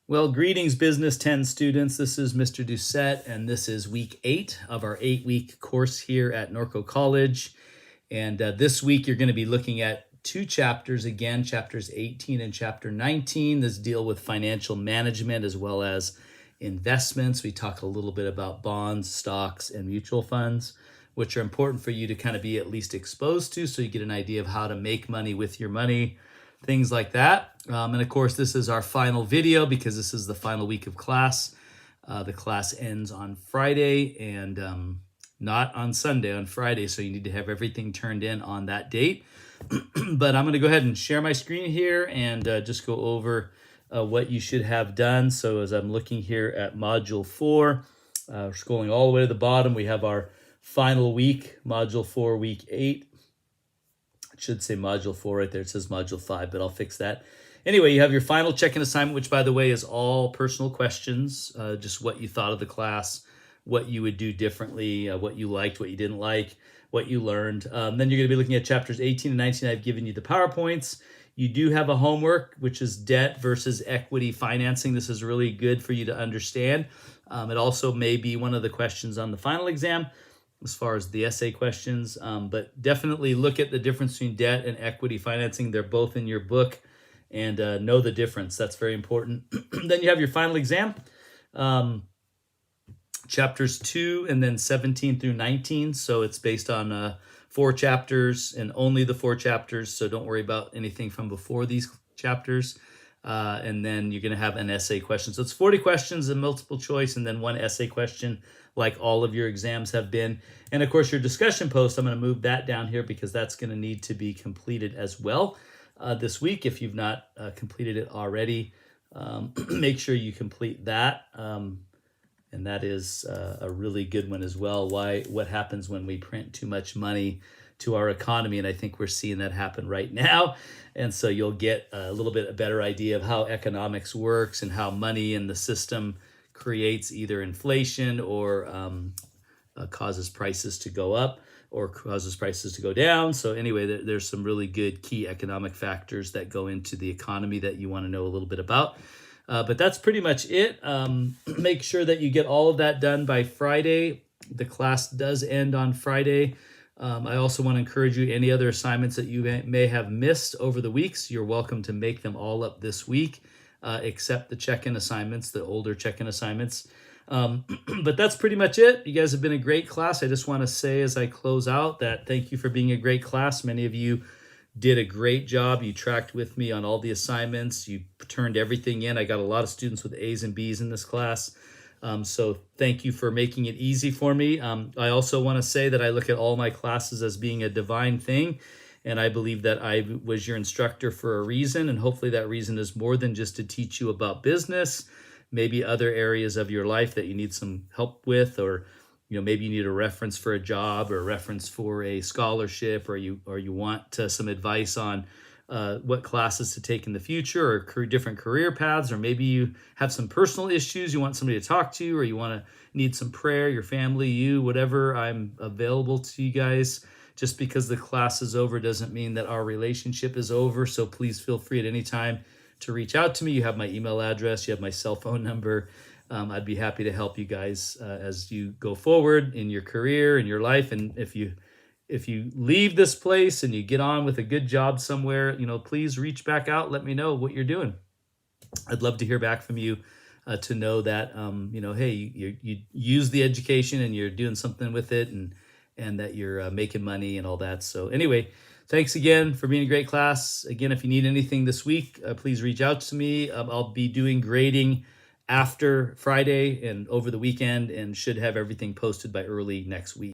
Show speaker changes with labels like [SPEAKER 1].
[SPEAKER 1] Well, greetings, Business 10 students. This is Mr. Doucette, and this is week 8 of our 8-week course here at Norco College. And this week, you're going to be looking at 2 chapters again, chapters 18 and chapter 19. This deal with financial management as well as investments. We talk a little bit about bonds, stocks, and mutual funds, which are important for you to kind of be at least exposed to so you get an idea of how to make money with your money, things like that. And of course, this is our final video because this is the final week of class. The class ends on Friday and not on Sunday, on Friday. So you need to have everything turned in on that date. But I'm going to go ahead and share my screen here and just go over what you should have done. So as I'm looking here at Module 4, scrolling all the way to the bottom, we have our final week, Module 4, Week 8. It should say Module 4 right there. It says Module 5, but I'll fix that. Anyway, you have your final check-in assignment, which, by the way, is all personal questions, just what you thought of the class, what you would do differently, what you liked, what you didn't like, what you learned. Then you're going to be looking at chapters 18 and 19. I've given you the PowerPoints. You do have a homework, which is debt versus equity financing. This is really good for you to understand. It also may be one of the questions on the final exam as far as the essay questions, but definitely look at the difference between debt and equity financing. They're both in your book, and know the difference. That's very important. Then you have your final exam, chapters 2 and then 17 through 19. So it's based on 4 chapters and only the 4 chapters. So don't worry about anything from before these chapters. And then you're going to have an essay question. So it's 40 questions and multiple choice, and then 1 essay question, like all of your exams have been. And of course, your discussion post, I'm going to move that down here because that's going to need to be completed as well this week. If you've not completed it already, make sure you complete that. And that is a really good one as well. What happens when we print too much money to our economy? And I think we're seeing that happen right now. And so you'll get a little bit a better idea of how economics works and how money in the system creates either inflation or causes prices to go up or causes prices to go down. So anyway, there's some really good key economic factors that go into the economy that you want to know a little bit about. But that's pretty much it. Make sure that you get all of that done by Friday. The class does end on Friday. I also want to encourage you, any other assignments that you may have missed over the weeks, you're welcome to make them all up this week, except the check-in assignments, the older check-in assignments. But that's pretty much it. You guys have been a great class. I just want to say as I close out that thank you for being a great class. Many of you did a great job. You tracked with me on all the assignments. You turned everything in. I got a lot of students with A's and B's in this class. So thank you for making it easy for me. I also want to say that I look at all my classes as being a divine thing. And I believe that I was your instructor for a reason. And hopefully that reason is more than just to teach you about business, maybe other areas of your life that you need some help with, or maybe you need a reference for a job or a reference for a scholarship, or you want some advice on what classes to take in the future, or different career paths, or maybe you have some personal issues you want somebody to talk to, or you need some prayer, your family, whatever. I'm available to you guys. Just because the class is over doesn't mean that our relationship is over. So please feel free at any time to reach out to me. You have my email address, you have my cell phone number. I'd be happy to help you guys as you go forward in your career, in your life. And if you leave this place and you get on with a good job somewhere, please reach back out. Let me know what you're doing. I'd love to hear back from you to know that, hey, you use the education and you're doing something with it, and that you're making money and all that. So anyway, thanks again for being a great class. Again, if you need anything this week, please reach out to me. I'll be doing grading after Friday and over the weekend, and should have everything posted by early next week.